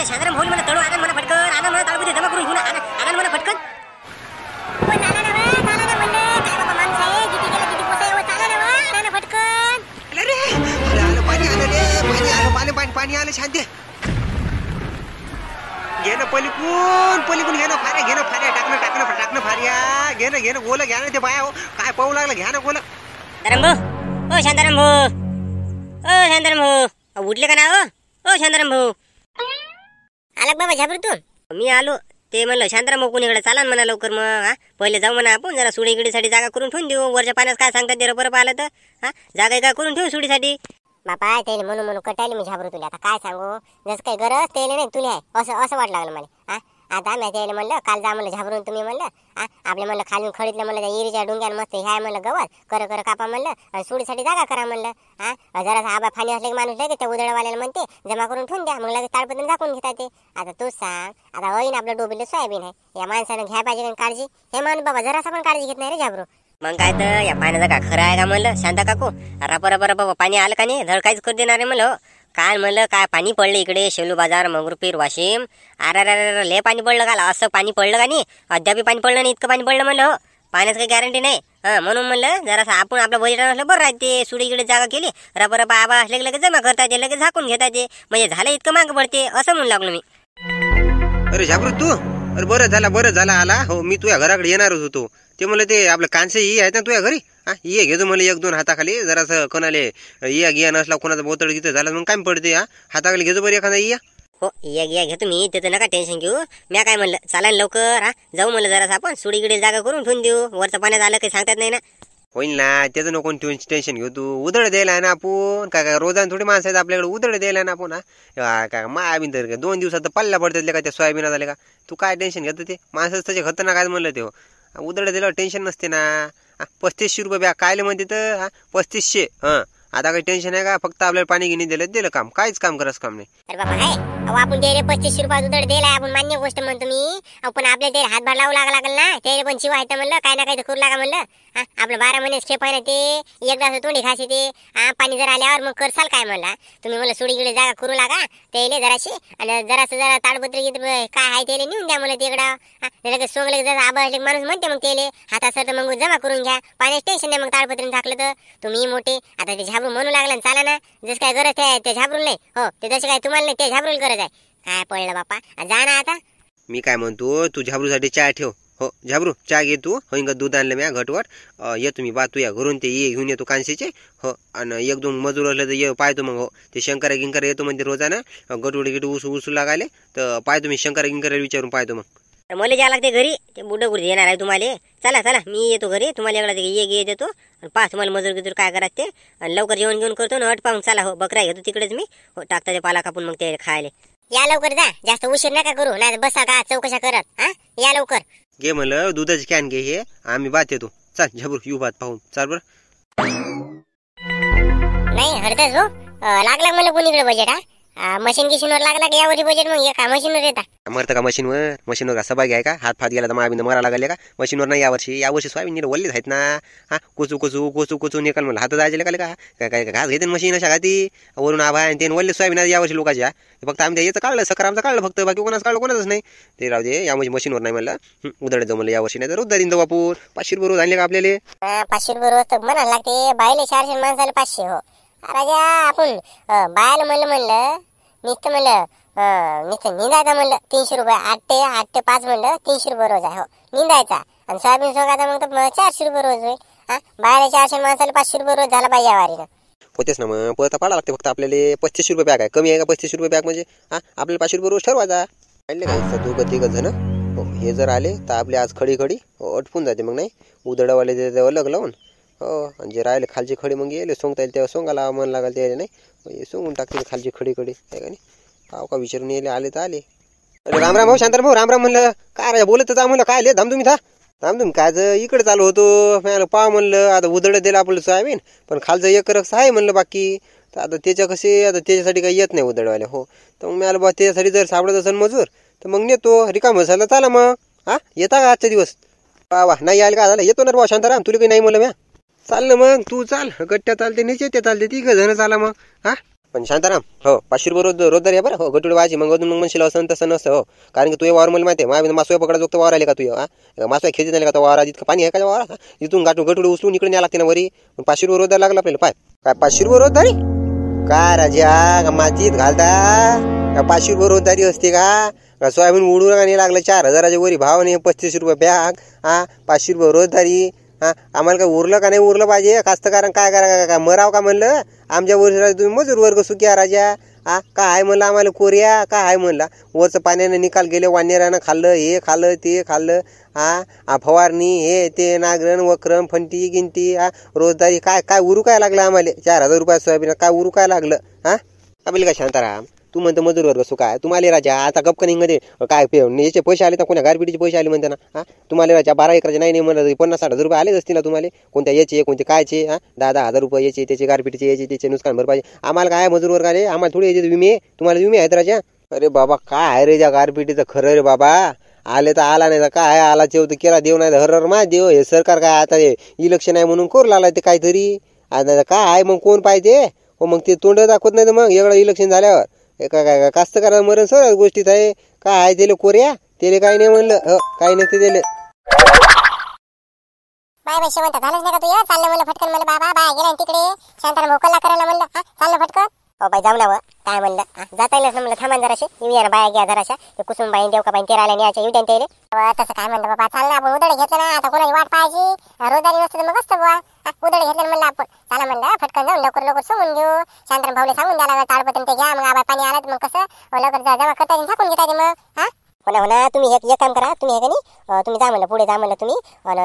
शांताराम भाऊ मला तळू आणा मला फटकन आणा मला ताळपत्री जमा करून घेऊन आणा मला फटकन झाला ना म्हणलं काय बाबा माणूस आहे किती गेला किती पोसा आहे चाला ना आणा फटकन अरे आलं पाणी आलं रे पाणी आलं शांती घे ना पलीकून घे ना फाऱ्या टाकणं फाऱ्या घे ना गोल घ्या ना ते बाया हो काय पाहू लागलं घ्या ना गोल शांताराम भाऊ उठले का ना ओ शांताराम भाऊ आला बाबा झाबर तू मी आलो ते म्हणलं शांताराम भाऊ कोणीकडे चाला म्हणा लवकर मग हा पहिले जाऊ म्हणा आपण जरा सुडीगिडीसाठी जागा करून ठेवून देऊ वरच्या पाण्यात काय सांगतात ते रबर आलं तर हा जागा काय करून ठेवू सुडीसाठी बापा ते म्हणून कटायला मी झाबरू तुला आता काय सांगू जसं काही गरज ते नाही तुला आहे असं वाट लागलं मला हा आता मी त्याला म्हणलं काल जा म्हणलं झाबरून तुम्ही म्हणलं हा आपल्या म्हणलं खालून खडीतलं म्हणलं त्या इरीच्या डोंग्यान मस्त ह्या म्हणलं गवत कर कापा म्हणलं आणि सुडीसाठी जागा करा म्हणलं हा जरा आबा फाणी असले की माणूस लगेच त्या उदळवाल्याला म्हणते जमा करून ठेवून द्या मग लगेच ताडपत्रीने झाकून घेता ते आता तूच सांग आता होईन आपलं डोबीलं सोयाबीन आहे या माणसानं घ्या पाहिजे काळजी हे माणूस बाबा जरासा पण काळजी घेत नाही रे झाबरू मग काय तर या पाण्याचा का खरं आहे का म्हणलं शांता काकू रपा बाबा पाणी आलं का नाही धड काहीच करू देणार आहे म्हणलं काय म्हणलं काय पाणी पडलं इकडे शेलू बाजार मंगरुपीर वाशिम अरे लय पाणी पडलं का असं पाणी पडलं का नाही अद्याप पाणी पडलं नाही इतकं पाणी पडलं म्हणलं पाण्याचं काही गॅरंटी नाही म्हणून म्हणलं जरासं आपण आपलं बजेट असलं बरं राहते सुडीकडे जागा केली रपा आबा असले लगेच जमा करता येते लगेच झाकून घेता येते म्हणजे झालं इतकं मागं पडते असं म्हणून लागलो मी अरे झाबरू तू अरे बरं झाला आला हो मी तुझ्या घराकडे येणारच होतो ते म्हणलं ते आपलं कांसे ही आहेत ना तुझ्या घरी हा ये घेतो मला 1-2 हाताखाली जरासं कोणाले या गिया नसला कोणाचा बोतड घेतो झालं मग काय पडते हा हाताखाली घेतो बरं एखादा या हो या घेतो मी त्याचं नका टेन्शन घेऊ मी काय म्हणलं चाला लवकर हा जाऊ म्हणलं जरासं आपण सुडीकडे जागा करून ठेवून देऊ वरचं पाण्यात आलं काही सांगतात नाही ना होईल ना त्याचं नको टेन्शन घेऊ तू उदळ द्यायला ना आपण काय रोजान थोडी माणसं आहेत आपल्याकडे उदळ द्यायला ना आपण हा काय मायाबीन तर 2 दिवसात पल्ला पडतात का त्या सोयाबीन झाले का तू काय टेन्शन घेतो ते माणसं त्याचे खतरनाक काय म्हणलं ते उदळ दिल्यावर टेन्शन नसते ना 3500 रुपये बॅग कायले म्हणते तर 3500 आता काही टेन्शन आहे का फक्त आपल्याला पाणी गिनी दिलं काम काहीच काम करस काम नाही अरे बाबा आहे आपण त्याला 3500 रुपये उदळ दिला आपण मान्य गोष्ट म्हणतो मी आपण आपल्या ते हातभार लावू लागला ना त्याला पण शिवाय म्हणलं काय ना काय करू लागा म्हणलं आपलं 12 महिने स्टेप आहे ना ते एकदा तोंडी खाशी ते पाणी जर आल्यावर मग करसाल काय म्हणला तुम्ही मला सुडीकडे जागा करू लागा त्याला जराशी आणि जरा ताडपत्री काय आहे त्याला नेऊन द्या मला तिकडं लगेच सोंगले जर आबा असले माणूस म्हणते मग त्याला हातासर मग जमा करून घ्या पाण्याचं टेन्शन नाही मग ताडपत्रीने टाकलं तर तुम्ही मोठे आता ते झाबरू म्हणू लागला चाला ना जसं काय गरज आहे ते झाबरून नाही हो ते जसं काय तुम्हाला नाही ते झाबरून गरज आहे काय पडलं बापा जा ना आता मी काय म्हणतो तू झाबरूसाठी चहा ठेव हो झाबरू चहा घे तू होईंग दूध आणलं म्या घटवट येतो मी बा तुया घरून ते ये घेऊन येतो कांशीचे हो आणि 1-2 मजूर असलं तर ये पाहतो मग हो ते शंकरा गिंकरा येतो म्हणजे रोजानं गटवड गिट उसू लागाले तर पाहतो मी शंकरा गिंकरा विचारून पाहतो मग मला जायला लागते घरी ते बुड्ढं गुड येणार आहे तुम्हाला चला मी येतो घरी तुम्हाला एवढा ये देतो आणि पाच तुम्हाला मजूर काय करायचं ते आणि लवकर जेवण घेऊन करतो ना पाहून चला हो बकरा घेतो तिकडेच मी हो टाकता ते पाला कापून मग ते खायला या लवकर जा जास्त उशीर नका करू नाही बसा का चौकशा करत या लवकर घे म्हणलं दुधाची कॅन घे हे आम्ही बात येतो चल झबरू येऊ बात पाहून चाल बरं नाही हरतच हो लागला मला कोणीकडे बजेट मशीन गिशीनवर लागला का यावरची बजेट मग का मशीनवर येता मरतं का मशीनवर का सभागी आहे का हात गेला तर मायाबिंद मरा लागले का मशीनवर नाही यावर्षी सोयाबीन वल्लेच आहेत ना हा कोचू निकाल म्हणलं हात जायचे का काय घास घेते मशीन अशा घाती वरून आभा आणि ते वल्ले सोयाबीन यावर्षी लोकांच्या फक्त आम्ही याचं काढलं सकर आमचं काढलं फक्त बाकी कोणाच नाही ते राहू दे या मशीनवर नाही म्हणलं उदळत जाऊ म्हणलं यावर्षी नाही तर रोज दिन बापू 500 रुपये रोज आणले का आपल्याला 500 रुपये रोज तर म्हणायला लागते बायले 400 माणसाला 500 हो राजा आपण बायला म्हणलं नुसतं निंदायचा म्हणलं 300 रुपये 8 ते 5 म्हणलं 300 रुपये रोज आहे हो निंदायचा आणि सोयाबीन सोगायचा मग तर 400 रुपये रोज होईल बायला 400 माणसाला 500 रुपये रोज झाला पाहिजे वारीनं होतेच ना मग पळता पाडा लागते फक्त आपल्याला 3500 रुपये बॅग आहे कमी आहे का 3500 रुपये बॅग म्हणजे आपल्याला 500 रुपये रोज ठरवायचा आणले काय 2-3 जण हे जर आले तर आपले आज खडी अटपून जाते मग नाही उदडावाले ते अलग लावून हो आणि जे राहिले खालची खडी मग येईल सोंगता येईल तेव्हा सोंगाला मन लागेल ते नाही सोंगून टाकतील खालची खडी आहे का नाही पाव का विचारून येले आले तर आले अरे राम भाऊ शांताराम भाऊ राम म्हणलं काय राजा बोलत जा म्हणलं काय थांब तुम्ही काय इकडे चालू होतो मला पाव म्हणलं आता उदळ दिलं आपलं सोयाबीन पण खालचं एक रक्स आहे म्हणलं बाकी तर आता त्याच्यासाठी काही येत नाही उदळवाले हो तर मग मला बा त्याच्यासाठी जर सापडत असेल मजूर तर मग नेतो रिकाम झाला चाला मग येता का आजच्या दिवस वा नाही आले का झालं येतो ना भाऊ शांताराम तुला काही नाही म्हणलं म्या चाल ना मग तू चाल गट्ट्या चालते निचे ते चालते 3 जण चाला मग पण शांताराम हो 500 रुपये रोजदार आहे बरं हो गटुडे व्हायची मग अजून मग म्हणशील असं तसं नसतं हो कारण की तू वावर मला माहिती आहे मासोया पकडा जोगतं वावर आले का तू मासोया खेळती झाले का तो वावर इतकं पाणी आहे का वावर इथून गटुडे उचलून इकडे न्याय लागते ना वरी 500 रुपये रोजदार लागला आपल्याला पाय काय 500 रुपये रोजदारी काय राजा मातीत घालता का 500 रुपये रोजदारी असते का सोयाबीन उडून नाही लागलं 4000च्या वरी भाव नाही 35 रुपये बॅग 500 रुपये रोजदारी आम्हाला काय उरलं का नाही उरलं पाहिजे कास्तकारण काय करा का मराव का म्हणलं आमच्या वर्षी तुम्ही मजूर वर्ग सुक्या राजा काय आहे म्हणलं आम्हाला कोरिया काय आहे म्हणला वरचं पाण्याने निकाल गेले वानेरानं खाल्लं हे खाल्लं ते खाल्लं फवारणी हे ते नागरण वक्रम फंटी गिनती रोजदारी काय काय उरू काय लागलं आम्हाला 4000 रुपये सोयाबीन काय उरू काय लागलं आपल्याला काय शांताराम तू म्हणतो मजूर वर्ग सुका आहे तुम्हाला राजा आता गपकनिंगमध्ये काय याचे पैसे आले तर कोणत्या गारपिटीचे पैसे आले म्हणते ना तुम्हाला राजा 12 एकराचे नाही म्हणलं 50-60 रुपये आलेच असतील ना तुम्हाला कोणत्या याचे कोणते कायचे 10,000 रुपये याचे त्याचे गारपिटीचे याचे त्याचे नुकसान भरपाई आम्हाला काय मजूर वर्ग आले आम्हाला थोडी याचे विमे तुम्हाला विमे आहेत राजा अरे बाबा काय आहे रे त्या गारपिटीचं खरं रे बाबा आले तर आला नाही तर काय आला तेव तर केला देव नाही तर हरर माय देव हे सरकार काय आता हे इलेक्शन आहे म्हणून करू लागला ते काहीतरी आता काय आहे मग कोण पाहिजे हो मग ते तोंड दाखवत नाही तर मग एवढं इलेक्शन झाल्यावर काय कास्तकाराला मरण सर गोष्टीत आहे काय आहे त्याला कोऱ्या त्याला काही नाही म्हणलं काही नसते त्याला बाय बाय शेवंत झालंच नाही का तू चाललं म्हणलं फटकन म्हणलं बाबा बाय गेला तिकडे शांताराम भोकला करायला म्हणलं चाललं फटकन हो बाई जाऊ ना काय म्हणलं जाता येईल म्हणलं थांबा जराशे येऊया ना बाया घ्या जराशा ते कुसुम बाई देव का बाई ते राहिल्या न्यायच्या येऊ द्या तसं काय म्हणलं बाबा चाललं आपण उदळ घेतलं ना आता कोणाची वाट पाहायची रोजदारी नसतं तर मग असतं बुवा उदळ घेतलं म्हणलं आपण चला म्हणलं फटकन जाऊन लवकर लवकर सोडून घेऊ शांताराम भाऊला सांगून द्यायला ताडपत्र ते घ्या मग आबा पाणी आलं तर मग कसं लवकर जमा करता येईल झाकून घेता येईल मग हो ना तुम्ही एक काम करा तुम्ही हे का तुम्ही जा म्हणलं पुढे जा म्हणलं तुम्ही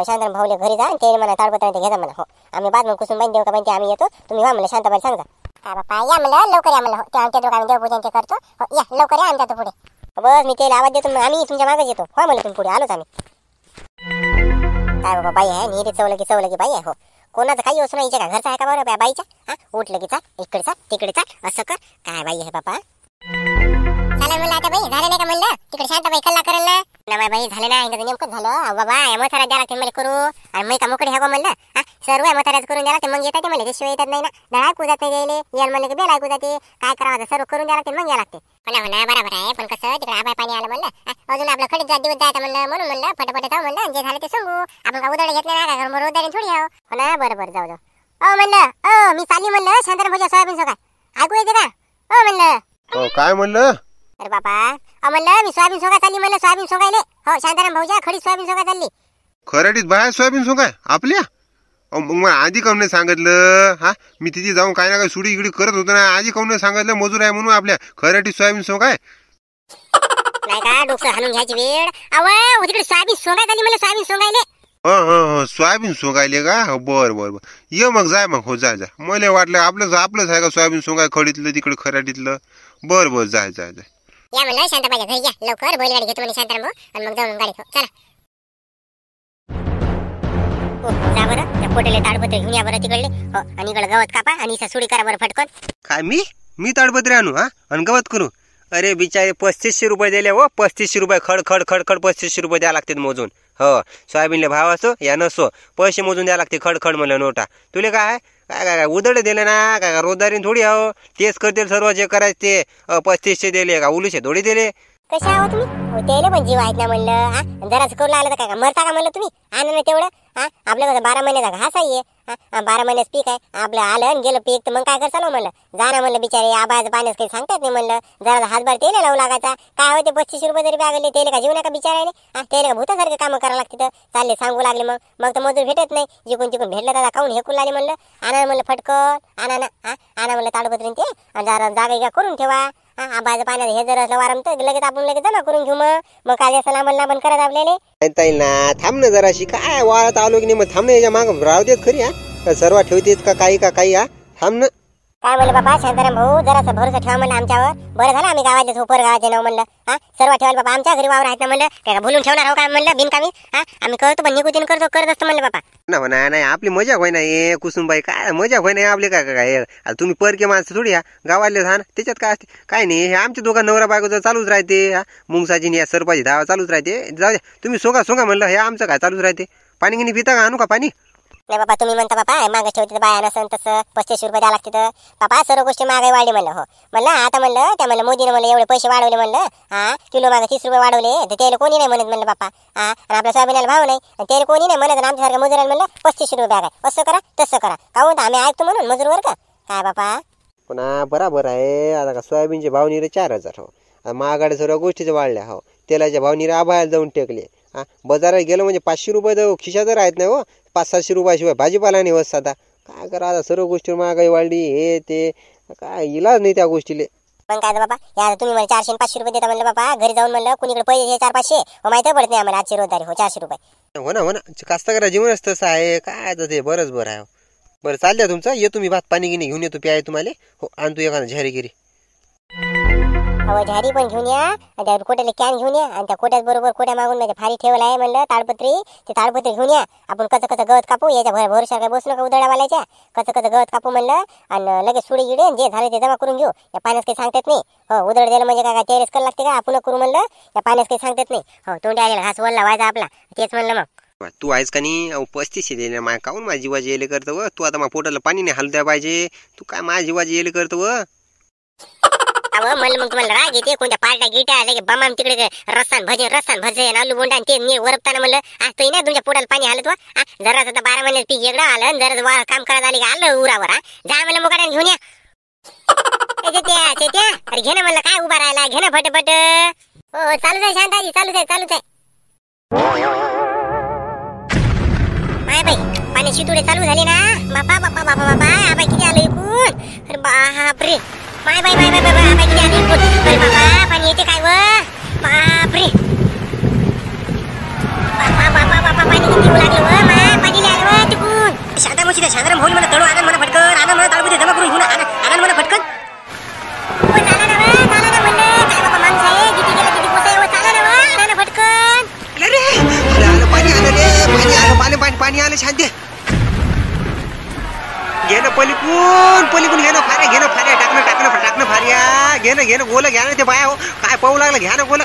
शांताराम भाऊले घरी जा ते म्हणा ताडपत्र ते घ्या म्हणा हो आम्ही बाद मग कुसुम बाई देव का बाई आम्ही येतो तुम्ही वा म्हणलं शांताबाई सांगा काय बापा या म्हणलं लवकर या म्हणलं त्या दोघांनी देवपूजन ते करतो या लवकर या आमच्या पुढे बस मी त्याला आवाज देतो आम्ही तुमच्या मागे येतो हो म्हणलं तुम्ही पुढे आलोच आम्ही काय बाबा बाई आहे नीट चवलं की बाई आहे हो कोणाचं काही असं नाही का घरचा आहे का बरं बाईच्या उठलं की चाल इकडे चाल तिकडे चाल असं कर काय बाई आहे बापा चला म्हणलं आता बाई झालं नाही का म्हणलं तिकडे शांताबाई कल्ला करेल ना बाई झालं नाही नेमकंच झालं बाबा मथारा द्यायला लागते मला करू आणि मी का मोकडे ह्या म्हणलं सर्व मथाऱ्याच करून द्यायला लागते मग येतात मला त्याशिवाय येतात नाही ना दळा ऐकू जाते गेले याल म्हणलं की बेल ऐकू जाते काय करावं सर्व करून द्यायला लागते मग या लागते म्हणा बरोबर आहे पण कसं तिकडे आबाय पाणी आलं म्हणलं अजून आपलं खडीत जात दिवस जायचं म्हणलं म्हणून म्हणलं फटाफट जाऊ म्हणलं जे झालं ते सांगू आपण का उदळ घेतलं ना का रोजदारी थोडी हो ना बरोबर जाऊ म्हणलं मी चालली म्हणलं शांताराम भाऊच्या सोयाबीन सोगा ऐकू येते का म्हणलं काय म्हणलं अरे बापा म्हणलं मी सोयाबीन सोगा चालली म्हणलं सोयाबीन सोगायले हो शांताराम भाऊच्या खडी सोयाबीन सोगा चालली खराडीत बाहेर सोयाबीन सोंगाय आपल्या मग मला आधी काऊन नाही सांगितलं मी तिथे जाऊन काय ना काय सुडी इकडे करत होतो ना आधी काऊन नाही सांगितलं मजूर आहे म्हणून आपल्या खराडीत सोयाबीन सोंगाय नाही का डोकं हाणून घ्यायची वेळ अव तिकडे सोयाबीन सोगाय चालली म्हणलं सोयाबीन सोगायले सोयाबीन सोंगायले का बर ये मग जाय मग हो जाय मला वाटलं आपलंच आहे का सोयाबीन सोंगाय खडीतलं तिकडे खराडीतलं बर जाय या म्हणलं शांताबाईच्या घरी या लवकर बैलगाडी घेतो म्हणे शांताराम भाऊ आणि मग जाऊन गाडीत चला जा बरं त्या पोटेले ताडपत्रे घेऊन या बरं तिकडले हो आणि इकडे गवत कापा आणि सुडी करा बरं फटकन काय मी ताडपत्रे आणू आणि गवत करू अरे बिचारे 3500 रुपये दिले हो 3500 रुपये खड 3500 रुपये द्यावं लागतात मोजून हो सोयाबीनले भाव असो या नसो पैसे मोजून द्यावं लागते खड म्हणलं नोटा तुले काय काय उदळे दिले ना काय रोजदारीने थोडी हो तेच करतील सर्व जे करायचे ते 3500 दिले का उलूशे थोडी दिले कशा आहो तुम्ही त्याला पण जीव आहेत ना म्हणलं जराच करून आलं तर काय मरता का म्हणलं तुम्ही आणलं ना तेवढं आपलं कसं 12 महिन्याचा घास आहे 12 महिन्याच पीक आहे आपलं आलं गेलं पीक तर मग काय करता ना म्हणलं जा ना म्हणलं बिचारे आबाज पाण्यास काही सांगतात नाही म्हणलं जरा हातभार तेल लावू लागायचा काय होते 3500 रुपये जरी बॅगले तेल का जीव नका बिचारायने तेल का भूतासारखे कामं करावं लागते तर चालले सांगू लागले मग तर मजूर भेटत नाही जिकून भेटलं तर काऊन हेकून लागले म्हणलं आणा म्हणलं फटकन आणा म्हणलं ताडपत्रीन ते आणि जरा जागा करून ठेवा आबाज पाण्यात हे जर असलं वारम तर लगेच आपण लगेच जमा करून घेऊ मग काय असं लांबण करत आपल्याला ना थांब ना जराशी काय वाळत आलो की नाही मग थांब ना याच्या माग राहू देत खरी सर्व ठेवतेत का काही थांब ना काय म्हणलं बाबा शांताराम भाऊ जरासा भरोसा ठेवा म्हणलं आमच्यावर बरं झालं आम्ही गावातले झोपर गावाचे नाव म्हणलं सर्व ठेवायला बाबा आमच्या घरी वावर आहेत ना म्हणलं काय भुलून ठेवणार हो काय म्हणलं बिनकामी आम्ही करतो पण निकुतीन करत असतो म्हणलं बाबा नाही आपली मजा होय नाही कुसुमबाई काय मजा होय नाही आपले काय तुम्ही परके माणसं थोडी गावातले झान त्याच्यात काय असते काय नाही हे आमच्या दोघा नवरा बायको चालूच राहते मुंगसाची या सरपाची धावा चालूच राहते जाऊ द्या तुम्ही सोंगा म्हणलं हे आमचं काय चालूच राहते पाणी गिनी पिता का आणू का पाणी नाही बाबा तुम्ही म्हणता बाबा मागं ठेवते बाया नसन तसं 35 रुपये द्यावं लागते तर बाबा सर्व गोष्टी महागाई वाढली म्हणलं. हो म्हणलं आता म्हणलं त्या म्हणलं मोदीने म्हणलं एवढे पैसे वाढवले म्हणलं किलो मागे 30 रुपये वाढवले तर त्याला कोणी नाही म्हणत म्हणलं बापा आणि आपल्या सोयाबीनाला भाव नाही आणि त्याला कोणी नाही म्हणत. आमच्यासारख्या मजुराला म्हणलं 35 रुपये बॅग आहे असं करा तसं करा काहून आम्ही ऐकतो म्हणून मजूरवर का काय बापा. पण बराबर आहे. आता का सोयाबीनचे भाव निरे 4000 हो महागाड्या सर्व गोष्टीच्या वाढल्या हो तेलाच्या भाव निरे आबायला जाऊन टेकले. बाजारात गेलं म्हणजे 500 रुपये तर खिशात राहत नाही हो 500-700 रुपयाशिवाय भाजीपाला नाही होत साधा. काय करा आता सर्व गोष्टीवर महागाई वाढली हे ते काय इलाज नाही त्या गोष्टीले. पण काय बाबा या तुम्ही मला 400 आणि 500 रुपये देता म्हणलं बाबा घरी जाऊन म्हणलं कुणीकडे पैसे 400-500 माहिती पडत नाही आम्हाला आजची रोजदारी हो 400 रुपये. हो ना कास्तकारा जीवनच तसं आहे काय आता ते बरंच बरं आहे. बरं चालल्या तुमचं येतो मी भात पाणी गिनी घेऊन येतो प्याय तुम्हाला. हो आणतो एखादा झॅरीगिरी. अहो झारी पण घेऊन या आणि त्या कोट्याला कॅन घेऊन या आणि त्या कोट्याच बरोबर कोट्या मागून म्हणजे फारी ठेवला आहे म्हणलं ताडपत्री ते ताडपत्री घेऊन या. आपण कसं गवत कापू याच्या भरोशा काय बसू नका उदळावाल्याच्या कसं गवत कापू म्हणलं आणि लगेच सुडी गिडे जे झाले ते जमा करून घेऊ. या पाण्यास काही सांगतात नाही हो उदळ दिलं म्हणजे काय तेरेस करायला लागते का आपण करू म्हणलं या पाण्यास काही सांगतात नाही हो तोंडी आलेला घास वल्ला व्हायचा आपला तेच म्हणलं मग. तू आहेस का नाही 35 दिले माय काहून माझ्या जीवाची येले करतो व तू आता माझ्या पोटाला पाणी नाही हलू द्या पाहिजे तू काय माझ्या जीवाची येले करतो व. अहो म्हणलं मग तुम्हाला राग येते कोणत्या पार्ट्या गिट्या लगे बमाम तिकडे रस्तान भजे आलू बोंडा ते वरपताना म्हणलं तो नाही तुमच्या पोटाला पाणी आलं तू जरा 12 महिन्यात पीक वेगळं आलं जरा काम करायला आले आलं उरावर जा म्हणलं मुकाड्याने घेऊन या. अरे घे ना म्हणलं काय उभा राहिला घे ना फटफट. हो चालूच आहे शांताजी चालूच आहे. माय बाई पाणी शितुडे चालू झाले ना बापा आबाई किती आलो इकून. अरे बापरे माय बाई आबाई किती आलो इकून. अरे बाबा पाणी येते काय व बापरे बापा पाणी किती येऊ लागलं व मा पाणी आलं व तिकून. शांताराम होईल म्हणा तळू आनंद म्हणा फटकन आनंद म्हणा ताडपत्री जमा करून घेऊन आनंद म्हणा फटकन. चला ना म्हणलं काय बाबा माणूस आहे किती गेलं किती पोसाय व चला ना आनंद फटकन. पाणी आलं शांती घे ना पलीकून घे ना फाऱ्या टाकणं फाऱ्या घे ना गोलं घ्या ना ते बाया हो काय पाहू लागलं घ्या ना गोलं.